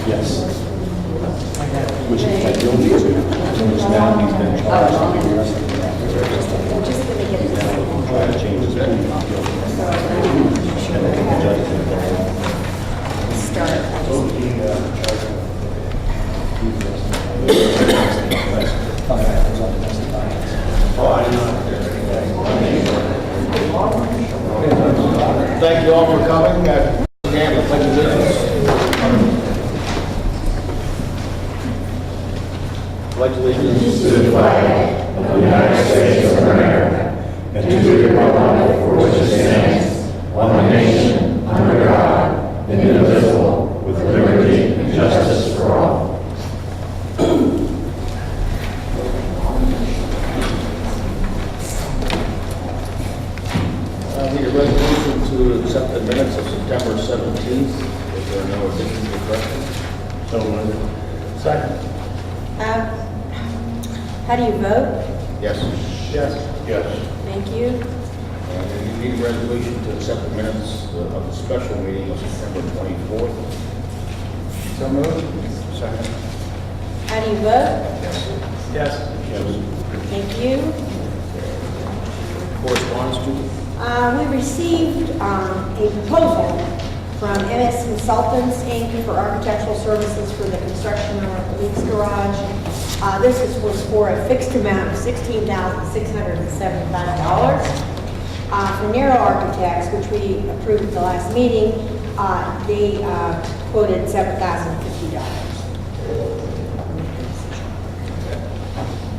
Yes. Which is like the only two. Now he's been charged to do the rest of the He's now trying to change his plea not guilty. And then the judge is going to Thank you all for coming. Again, the pledge of allegiance. Pledge allegiance to the flag of the United States of America and to the republic for which it stands, one nation, under God, indivisible, with liberty and justice for all. I need a resolution to accept the minutes of September 17th. If there are no additions or corrections. So moved. Second. How do you vote? Yes. Yes. Yes. Thank you. And you need a resolution to accept the minutes of the special meeting of September 24th. So moved. Second. How do you vote? Yes. Yes. Yes. Thank you. Correspondence to We received a proposal from MS Consultants, Inc. for architectural services for the construction of the police garage. This was for a fixed amount of $16,675. For Nero Architects, which we approved at the last meeting, they quoted $7,050.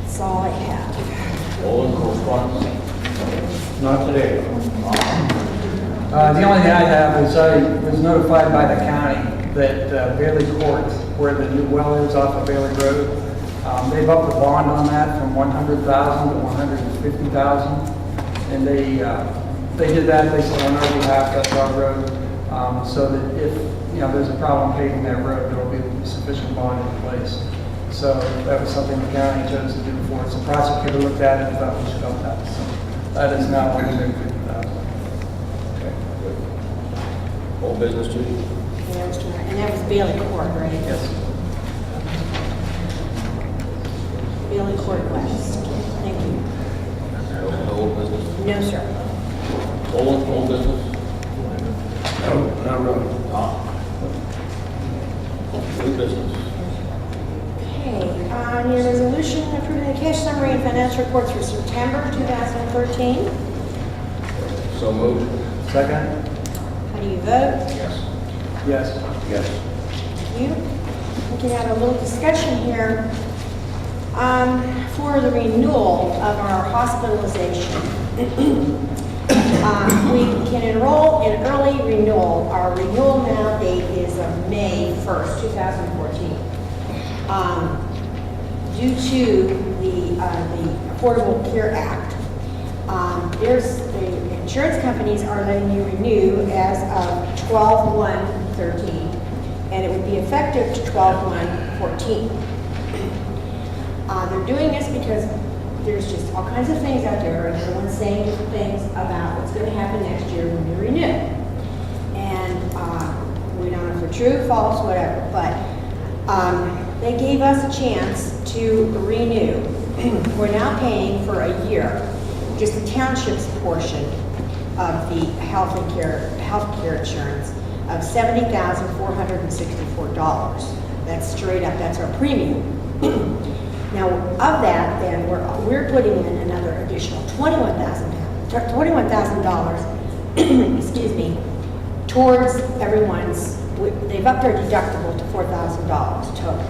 That's all I have. all in correspondence. Not today. The only thing I have is I was notified by the county that Bailey Court, where the new well is off of Bailey Road, they've upped the bond on that from $100,000 to $150,000, and they did that basically on our behalf. That's our road, so that if there's a problem paving that road, there will be sufficient bond in place. So that was something the county chose to do for us. The prosecutor looked at it and thought we should up that. So that is now $150,000. Okay, good. All business to you? And that was Bailey Court, right? Yes. Bailey Court West. Thank you. No old business? No, sir. All business? No, not really. New business? Okay, on your resolution approving the cash summary and financial reports for September 2013. So moved. Second? How do you vote? Yes. Yes. Yes. Thank you. We can have a little discussion here for the renewal of our hospitalization. We can enroll in early renewal. Our renewal now date is of May 1st, 2014. Due to the Affordable Care Act, the insurance companies are letting you renew as of 12/1/13, and it would be effective to 12/1/14. They're doing this because there's just all kinds of things out there, and everyone's saying different things about what's going to happen next year when you renew. And we don't know if they're true, false, whatever, but they gave us a chance to renew. We're now paying for a year, just the township's portion of the health care insurance of $70,464. That's straight up, that's our premium. Now, of that, then, we're putting in another additional $21,000, excuse me, towards everyone's. They've upped our deductible to $4,000 total.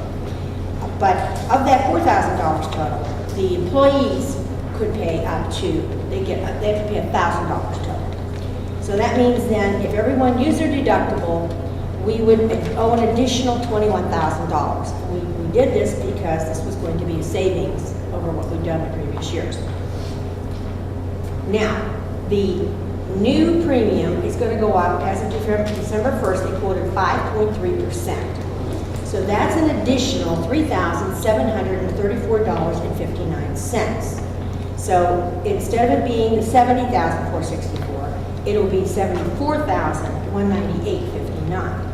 But of that $4,000 total, the employees could pay up to, they have to pay $1,000 total. So that means then, if everyone used their deductible, we would owe an additional $21,000. We did this because this was going to be a savings over what we've done in previous years. Now, the new premium is going to go up as of December 1st. They quoted 5.3%. So that's an additional $3,734.59. So instead of it being the $70,464, it'll be $74,198.59.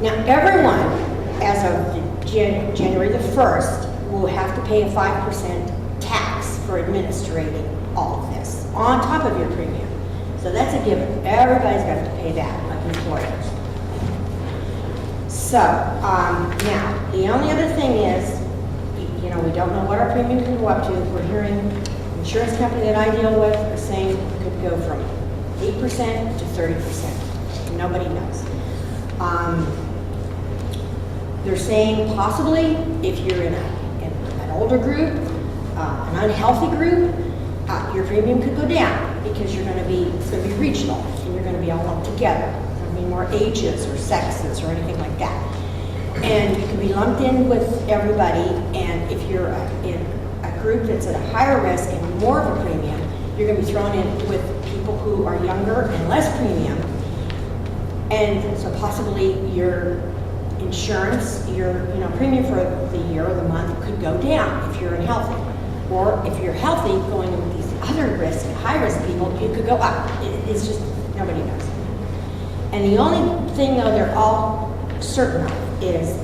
Now, everyone, as of January the 1st, will have to pay a 5% tax for administrating all of this on top of your premium. So that's a given. Everybody's got to pay that, like employers. So, now, the only other thing is, you know, we don't know what our premium can go up to. We're hearing the insurance company that I deal with are saying it could go from 8% to 30%. Nobody knows. They're saying possibly if you're in an older group, an unhealthy group, your premium could go down because it's going to be regional and you're going to be all lumped together. There's going to be more ages or sexes or anything like that. And you can be lumped in with everybody, and if you're in a group that's at a higher risk and more of a premium, you're going to be thrown in with people who are younger and less premium. And so possibly your insurance, your premium for the year or the month could go down if you're unhealthy. Or if you're healthy, going with these other risk, high-risk people, it could go up. It's just, nobody knows. And the only thing, though, they're all certain of is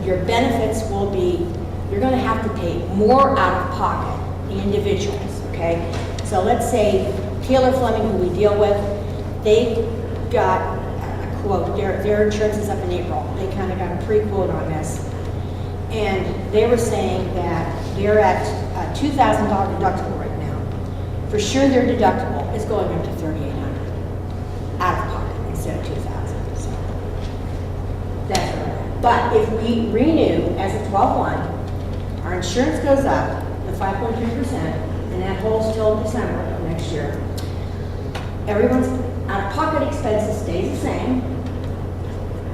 your benefits will be, you're going to have to pay more out of pocket, the individuals, okay? So let's say Taylor Fleming, who we deal with, they got a quote, their insurance is up in April. They kind of got a pre-quote on this. And they were saying that they're at a $2,000 deductible right now. For sure their deductible is going up to $3,800 out of pocket instead of $2,000. So that's where we're at. But if we renew as a 12/1, our insurance goes up the 5.3%, and that holds till December of next year. Everyone's out-of-pocket expenses stays the same,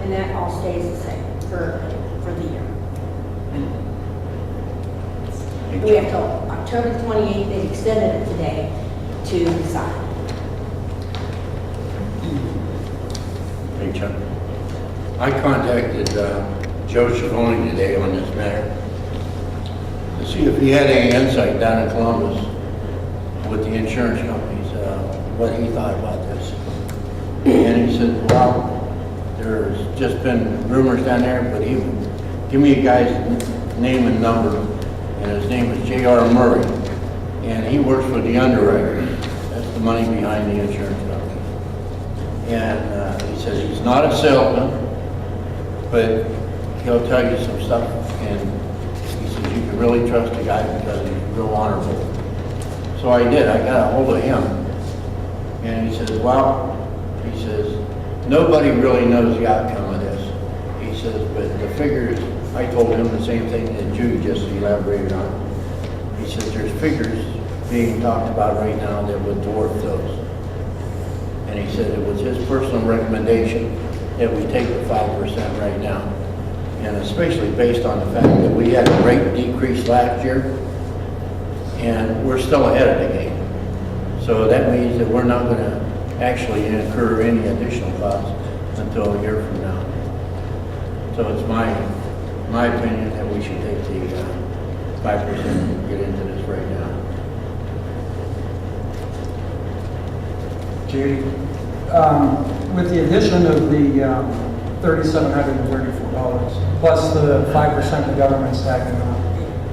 and that all stays the same for the year. We have till October 28th, they've extended it today to decide. Hey, Chuck. I contacted Joe Mahoning today on this matter to see if he had any insight down in Columbus with the insurance companies, what he thought about this. And he said, well, there's just been rumors down there, but he give me a guy's name and number, and his name is J.R. Murray, and he works for the underwriters. That's the money behind the insurance company. And he says he's not a salesman, but he'll tell you some stuff, and he says you can really trust the guy because he's real honorable. So I did. I got a hold of him, and he says, well, he says, nobody really knows the outcome of this. He says, but the figures, I told him the same thing that Jude just elaborated on. He says there's figures being talked about right now that would dwarf those. And he said it was his personal recommendation that we take the 5% right now. And especially based on the fact that we had a rate decrease last year, and we're still ahead of the game. So that means that we're not going to actually incur any additional costs until a year from now. So it's my opinion that we should take the 5% and get into this right now. Judy, with the addition of the $3,734 plus the 5% the government's tagging on,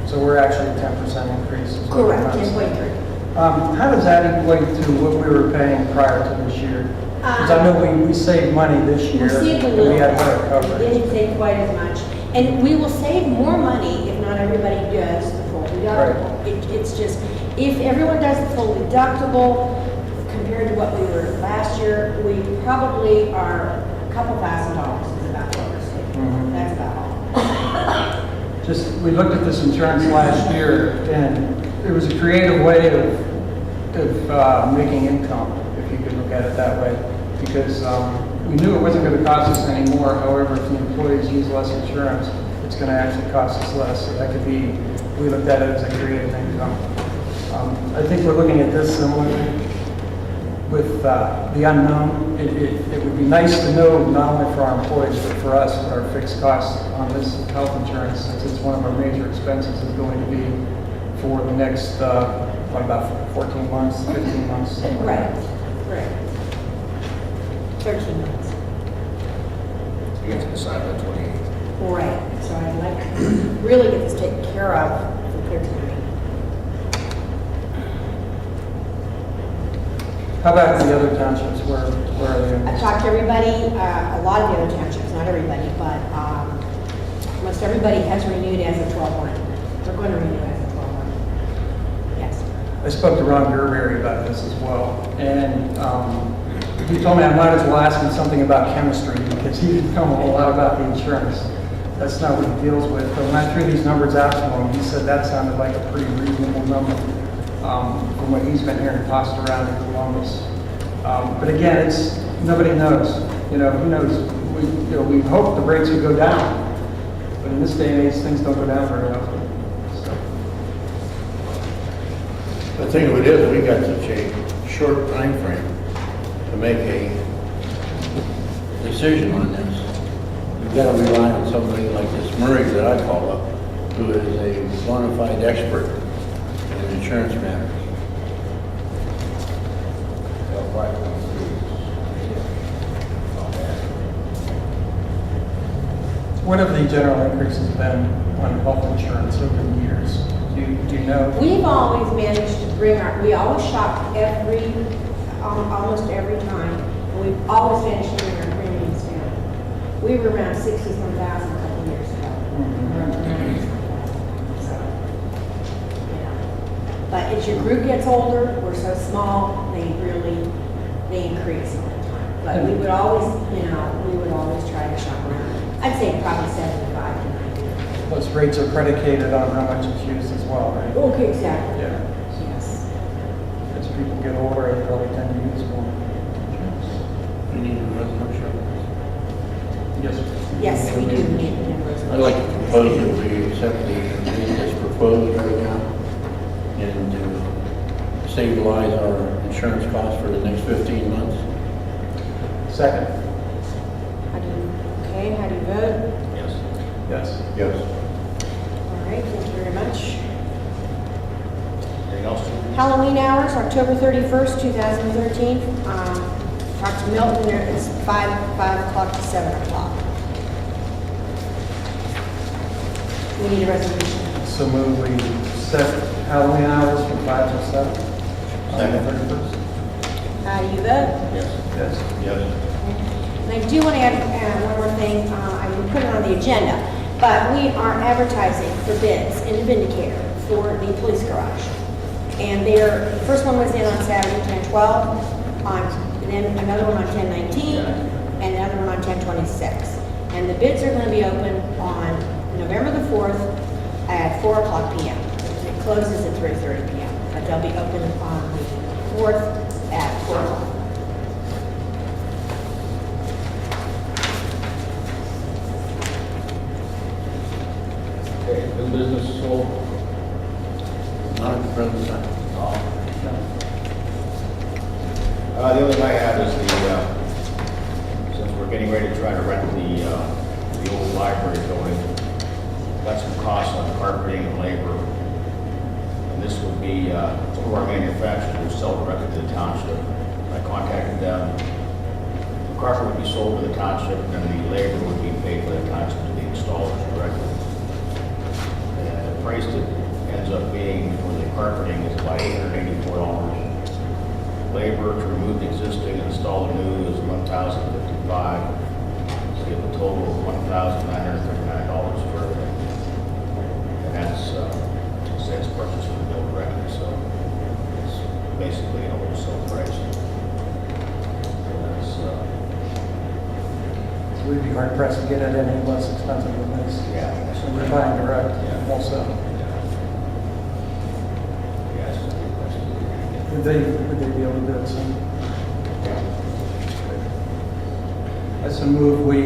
so we're actually a 10% increase. Correct, 10.3. How does that equate to what we were paying prior to this year? Because I know we saved money this year. We saved a and little we had bit. better We coverage. didn't save quite as much. And we will save more money if not everybody does the full deductible. It's just, if everyone does the full deductible compared to what we were last year, we probably are a couple $1,000 is about what we're saving. That's about all. Just, we looked at this insurance last year, and it was a creative way of making income, if you could look at it that way, because we knew it wasn't going to cost us any more. However, if the employees use less insurance, it's going to actually cost us less. So that could be, we looked at it as a creative income. I think we're looking at this similarly with the unknown. It would be nice to know, not only for our employees, but for us, what our fixed costs on this health insurance, since it's one of our major expenses, is going to be for the next, about 14 months, 15 months. Right. 13 months. You have to decide by 28th. Right, so I'd like to really get this taken care of if we could tonight. How about the other townships, where are they? I've talked to everybody, a lot of the other townships, not everybody, but almost everybody has renewed as of 12/1. They're going to renew as of 12/1. Yes. I spoke to Ron Gerberry about this as well, and he told me I might as well ask him something about chemistry, because he didn't know a lot about the insurance. That's not what he deals with. But when I threw these numbers out to him, he said that sounded like a pretty reasonable number from what he's been hearing tossed around in Columbus. But again, it's nobody knows. You know, who knows? We hope the rates would go down, but in this day and age, things don't go down very often. So. The thing of it is, we got such a short time frame to make a decision on this. You've got to rely on somebody like this Murray that I call up, who is a bona fide expert in insurance matters. What have the general increases been on health insurance over the years? Do you know? We've always managed to we always shop almost every time, and we've always managed to bring our premiums down. We were around 60-some thousand a couple years ago. So, yeah. But as your group gets older, we're so small, they increase all the time. But we would always try to shop around. I'd say probably 75 to 90. Those rates are predicated on how much it's used as well, right? Okay, exactly. Yeah. Yes. As people get older, they probably tend to use more. We need a resolution. Yes. Yes, we do need a resolution. I'd like to propose that we accept the rate that's proposed right now and to stabilize our insurance costs for the next 15 months. Second. How do you vote? Yes. Yes. Yes. All right, thank you very much. Anything else? Halloween hours, October 31st, 2013. Talk to Milton, it's 5 o'clock to 7 o'clock. We need a resolution. So move we set Halloween hours from 5 to 7 on the 31st. How do you vote? Yes. Yes. Yes. And I do want to add one more thing. I will put it on the agenda, but we are advertising for bids in the Vindicator for the police garage. And the first one was in on Saturday, 10/12, and then another one on 10/19, and another one on 10/26. And the bids are going to be open on November the 4th at 4 o'clock p.m. It closes at 3:30 p.m., but they'll be open on the 4th at 4 o'clock. Okay, new business sold. Not at the present time. The only thing I have is since we're getting ready to try to rent the old library building, got some costs on carpeting and labor. And this would be, some of our manufacturers who sell directly to the township. I contacted them. The carpet would be sold to the township, and then the labor would be paid by the township to the installers directly. And the price that ends up being for the carpeting is about $884. Labor to remove the existing and install the new is $1,055. So you have a total of $1,939 for everything. And that's sales purchase for the bill directly, so it's basically a wholesale price. So that's, So we'd be hard pressed to get it any less expensive than this. yeah. So we're buying direct, Yeah. also. Yes. Would they be able to do it soon? That's a move we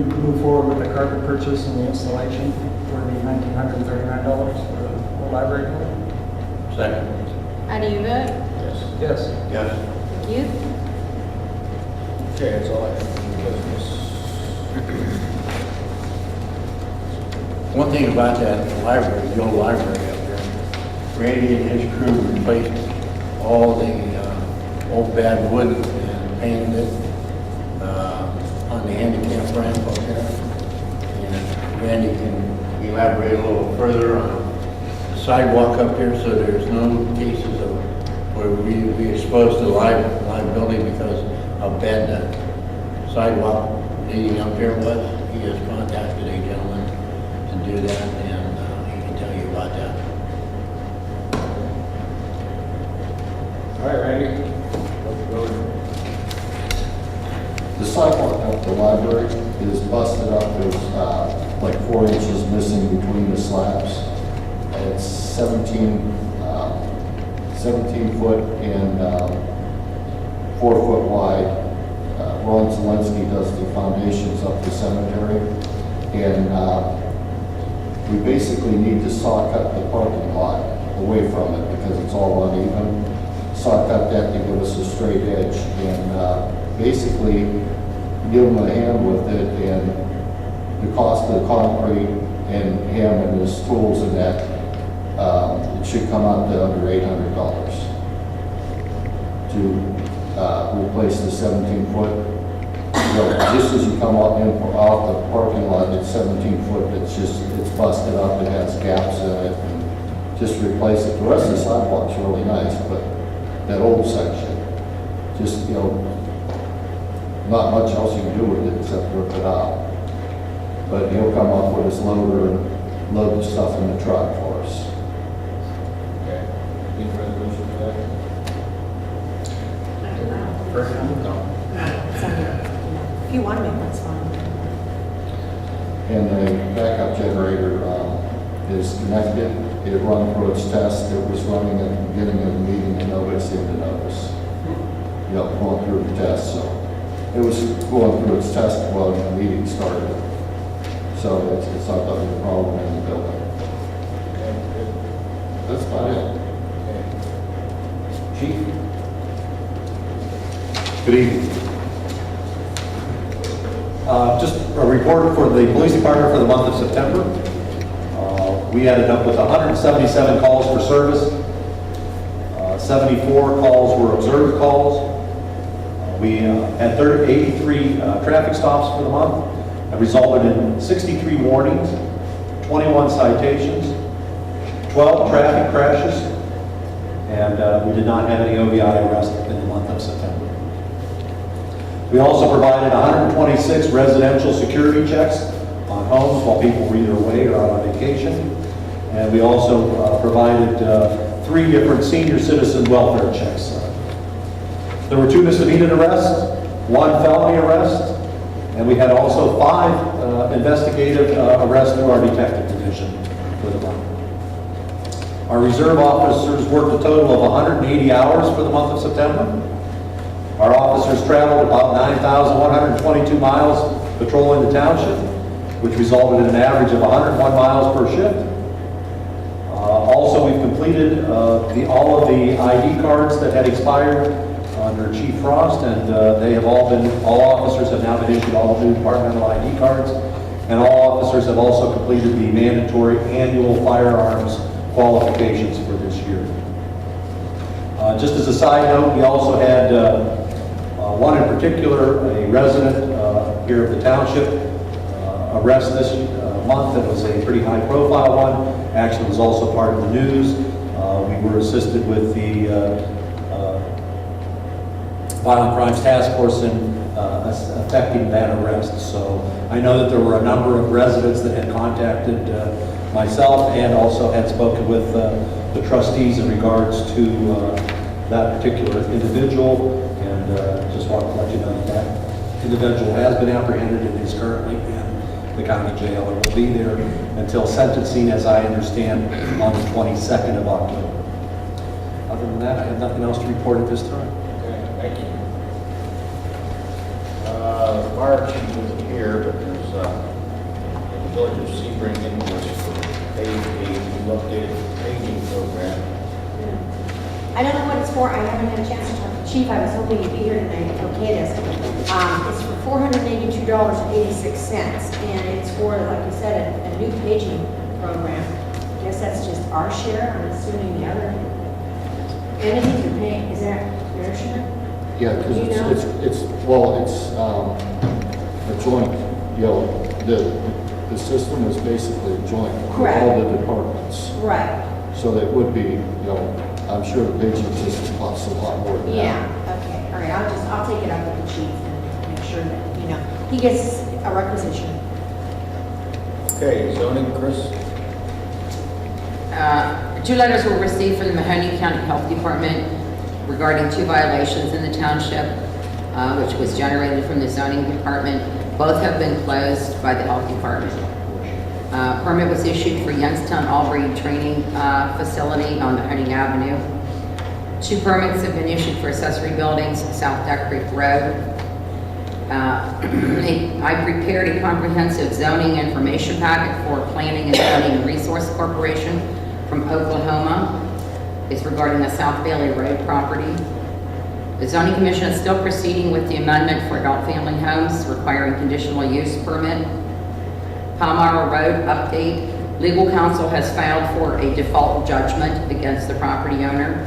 move forward with the carpet purchase and the installation for the $1,939 for the library building. Second. How do you vote? Yes. Yes. Yes. Thank you. Okay, that's all I have for new business. One thing about that library, the old library up there, Randy and his crew replaced all the old bad wood and painted it. elaborate a little further on the sidewalk up here, so there's no cases of where we exposed to liability because how bad that sidewalk leading up there was? He has contacted a gentleman to do that, and he can tell you about that. All right, Randy. Let's go. The sidewalk at the library is busted up. There's like 4 inches missing between the slabs. It's 17 foot and 4 foot wide. Ron Zelensky does the foundations up the cemetery. And we basically need to saw cut the parking lot away from it because it's all uneven. Saw cut that to give us a straight edge and basically give him a hand with it, and the cost of the concrete and him and his tools and that, it should come out to under $800 to replace the 17 foot. Just as you come out the parking lot, it's 17 foot, it's busted up, it has gaps in it, and just replace it. The rest of the sidewalk's really nice, but that old section, just, not much else you can do with it except rip it out. But he'll come up with his loader and load the stuff in the truck for us. Okay. Need a resolution for that? First time? No. If you want to make one, it's fine. And the backup generator is connected. It run through its test. It was running at the beginning of the meeting and nobody seemed to notice. Going through the test, so. It was going through its test while the meeting started. So it's not going to be a problem in the building. Okay, good. That's about it. Okay. Chief? Good evening. Just a report for the police department for the month of September. We ended up with 177 calls for service. 74 calls were observed calls. We had 83 traffic stops for the month. That resulted in 63 warnings, 21 citations, 12 traffic crashes, and we did not have any OVI arrests in the month of September. We also provided 126 residential security checks on homes while people were either away or out on vacation. And we also provided 3 different senior citizen welfare checks. There were 2 misdemeanor arrests, 1 felony arrest, and we had also 5 investigative arrests through our detective division for the month. Our reserve officers worked a total of 180 hours for the month of September. Our officers traveled about 9,122 miles patrolling the township, which resulted in an average of 101 miles per shift. Also, we've completed all of the ID cards that had expired under Chief Frost, and all officers have now been issued all new departmental ID cards, and all officers have also completed the mandatory annual firearms qualifications for this year. Just as a side note, we also had one in particular, a resident here of the township, arrest this month. That was a pretty high profile one. Actually was also part of the news. We were assisted with the Violent Crimes Task Force in affecting that arrest. So I know that there were a number of residents that had contacted myself and also had spoken with the trustees in regards to that particular individual, and just wanted to let you know that that individual has been apprehended and is currently in the county jail and will be there until sentencing, as I understand, on the 22nd of October. Other than that, I have nothing else to report at this time. Okay, thank you. The fire chief isn't here, but there's the village of Sebring invoice for a new updated paging program. I don't know what it's for. I haven't had a chance to talk to the chief. I was hoping he'd be here tonight to okay this. It's for $482.86, and it's for, like you said, a new paging program. I guess that's just our share. I'm assuming the other entities are paying. Is that their share? Yeah, because Do you know? it's a joint, the system is basically joint with Correct. all the departments. Right, So that would be, I'm sure the paging system costs a lot more than that. yeah, okay, all right, I'll take it up with the chief and make sure that, he gets a requisition. Okay, zoning, Chris? 2 letters were received from the Mahoning County Health Department regarding 2 violations in the township, which was generated from the zoning department. Both have been closed by the health department. Permit was issued for Youngstown Albury Training Facility on Mahoning Avenue. 2 permits have been issued for accessory buildings, South Duck Creek Road. I prepared a comprehensive zoning information packet for Planning and Zoning Resource Corporation from Oklahoma. It's regarding the South Bailey Road property. The zoning commission is still proceeding with the amendment for adult family homes requiring conditional use permit. Palmyra Road update. Legal counsel has filed for a default judgment against the property owner.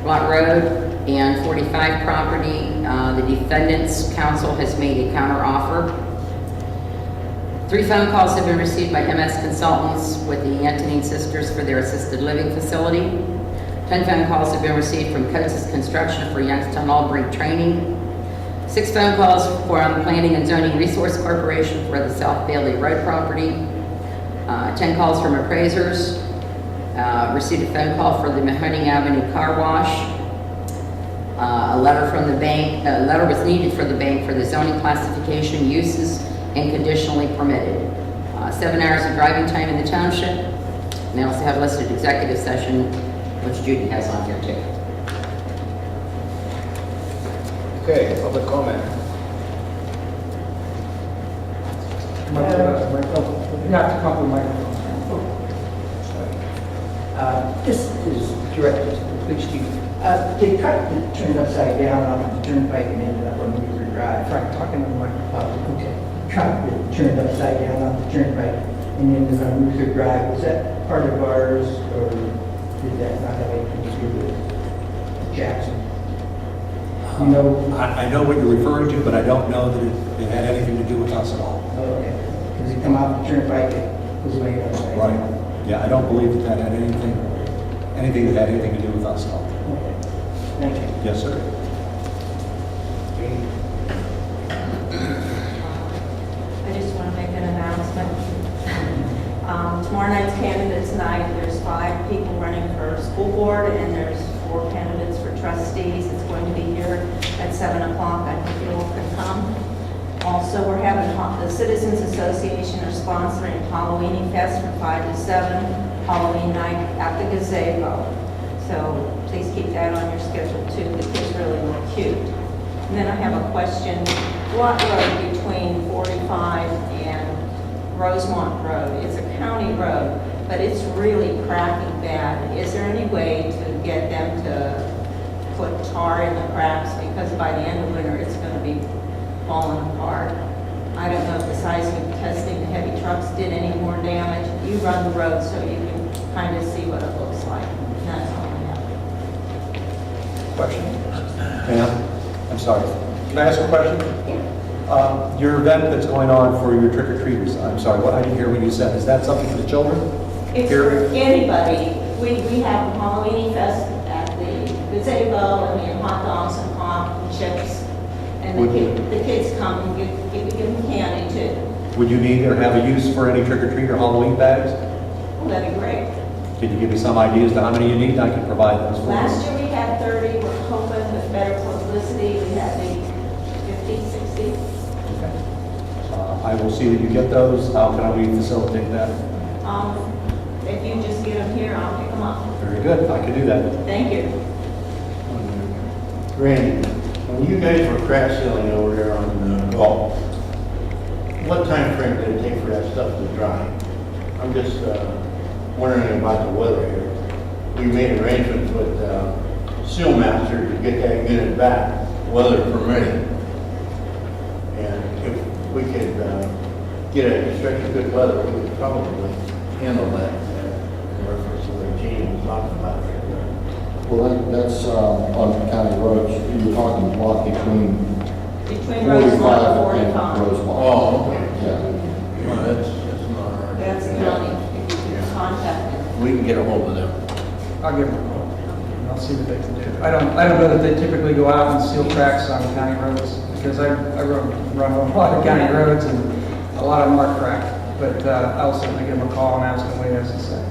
Blunt Road and 45 property, the defendant's counsel has made a counteroffer. 3 phone calls have been received by MS Consultants with the Antonine Sisters for their assisted living facility. 10 phone calls have been received from Coates Construction for Youngstown Albury Training. 6 phone calls from Planning and Zoning Resource Corporation for the South Bailey Road property. 10 calls from appraisers. Received a phone call for the Mahoning Avenue car wash. A letter from the bank, a letter was needed for the bank for the zoning classification, uses, and conditionally permitted. 7 hours of driving time in the township. And they also have listed executive session, which Judy has on here too. Okay, public comment. You have to come to the microphone. This is directed to the police chief. The truck that turned upside down on the turnpike and ended up on Weaver Drive. Frank, talking to the microphone. Okay. Truck that turned upside down on the turnpike and ended on Weaver Drive. Was that part of ours or did that not have anything to do with Jackson? You know? I know what you're referring to, but I don't know that it had anything to do with us at all. Oh, okay. Because it come off the turnpike, it was laying upside down. Right. Yeah, I don't believe that had anything that had anything to do with us at all. Okay. Thank you. Yes, sir. I just want to make an announcement. Tomorrow night's candidates night, there's 5 people running for school board and there's 4 candidates for trustees. It's going to be here at 7 o'clock. I hope you all can come. Also, we're having, the Citizens Association are sponsoring Halloween Fest from 5 to 7, Halloween night at the gazebo. So please keep that on your schedule too. The kids really look cute. And then I have a question. Blunt Road between 45 and Rosemont Road. It's a county road, but it's really cracking bad. Is there any way to get them to put tar in the cracks? Because by the end of winter, it's going to be falling apart. I don't know if the seismic testing, the heavy trucks did any more damage. You run the road so you can kind of see what it looks like. And that's all I have. Question? Ma'am, I'm sorry. Can I ask a question? Your event that's going on for your trick-or-treaters, I'm sorry, I didn't hear what you said. Is that something for the children? It's for anybody. We have a Halloween fest at the gazebo and we have hot dogs and pop and chips. And the kids come and give them candy too. Would you need or have a use for any trick-or-treat or Halloween bags? Well, that'd be great. Can you give me some idea as to how many you need? I can provide those for you. Last year we had 30. We're hoping with better publicity, we have maybe 50, 60. Okay. I will see that you get those. How can we facilitate that? If you just get them here, I'll pick them up. Very good. I can do that. Thank you. Randy, when you guys were crack sealing over there on the Gulf, what time frame did it take for that stuff to dry? I'm just wondering about the weather here. We made arrangements with Seal Master to get that unit back, weather permitting. And if we could get a stretch of good weather, we could probably handle that in reference to what Gene was talking about right there. Well, that's on county roads. You're talking block between Between Rosemont and 45 and 45. Rosemont. Oh, okay. Yeah. Well, that's I'll give them a call, and I'll see what they can do. I don't know that they typically go out and seal tracks on county roads, because I run a lot of county roads, and a lot of them are cracked. But I'll certainly give them a call and ask them what he has to say.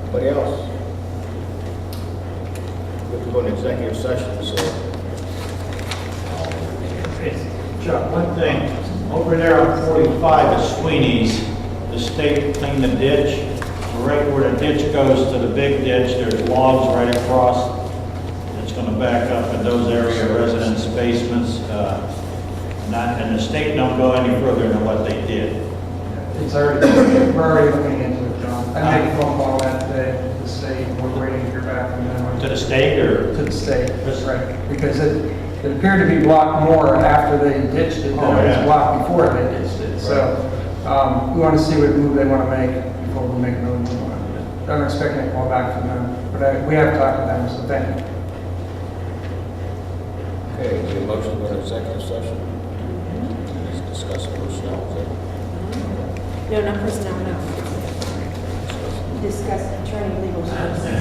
Anybody else? We have to go into executive session, so. Chuck, one thing, over there on 45 at Sweeney's, the state cleaned the ditch. Right where the ditch goes to the big ditch, there's logs right across. It's going to back up in those area residents' basements. And the state don't go any further than what they did. It's already, we're already looking into it, John. I made a phone call that day to the state, and we're waiting to hear back from them. To the state or? To the state, that's right. Because it appeared to be blocked more after they ditched it than it was blocked before they ditched it. So we want to see what move they want to make before we make another move on it. I'm expecting a call back from them, but we have talked to them, so thank you. Okay, we have a motion to go into executive session. Let's discuss personnel. No, not personnel, no. Discuss attorney legal services.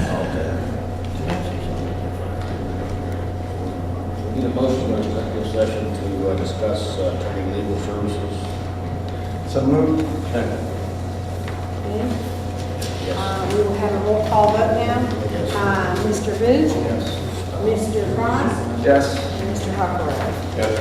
We need a motion to go into executive session to discuss attorney legal services. So move. Okay. We will have a roll call vote now. Mr. Booth? Yes. Mr. Frost? Yes. And Mr. Huckrow? Yes.